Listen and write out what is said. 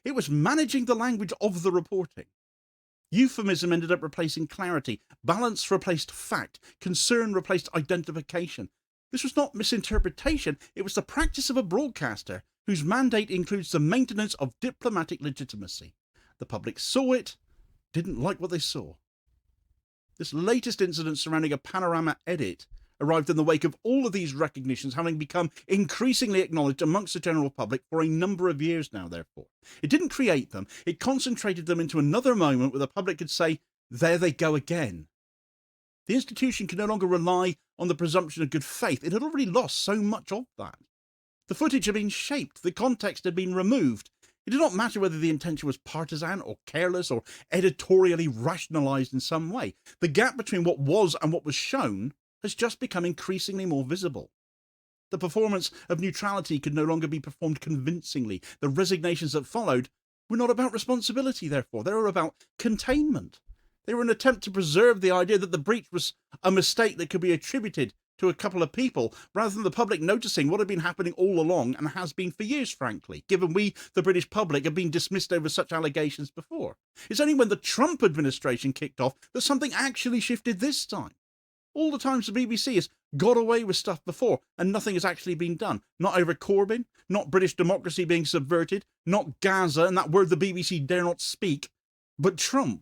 It was managing the language of the reporting. Euphemism ended up replacing clarity. Balance replaced fact. Concern replaced identification. This was not misinterpretation. It was the practice of a broadcaster whose mandate includes the maintenance of diplomatic legitimacy. The public saw it, didn't like what they saw. This latest incident surrounding a Panorama edit arrived in the wake of all of these recognitions having become increasingly acknowledged amongst the general public for a number of years now, therefore. It didn't create them, it concentrated them into another moment where the public could say, there they go again. The institution could no longer rely on the presumption of good faith. It had already lost so much of that. The footage had been shaped, the context had been removed. It did not matter whether the intention was partisan or careless or editorially rationalised in some way. The gap between what was and what was shown has just become increasingly more visible. The performance of neutrality could no longer be performed convincingly. The resignations that followed were not about responsibility, therefore. They were about containment. They were an attempt to preserve the idea that the breach was a mistake that could be attributed to a couple of people, rather than the public noticing what had been happening all along and has been for years, frankly, given we, the British public, have been dismissed over such allegations before. It's only when the Trump administration kicked off that something actually shifted this time. All the times the BBC has got away with stuff before and nothing has actually been done. Not over Corbyn, not British democracy being subverted, not Gaza and that word the BBC dare not speak, but Trump.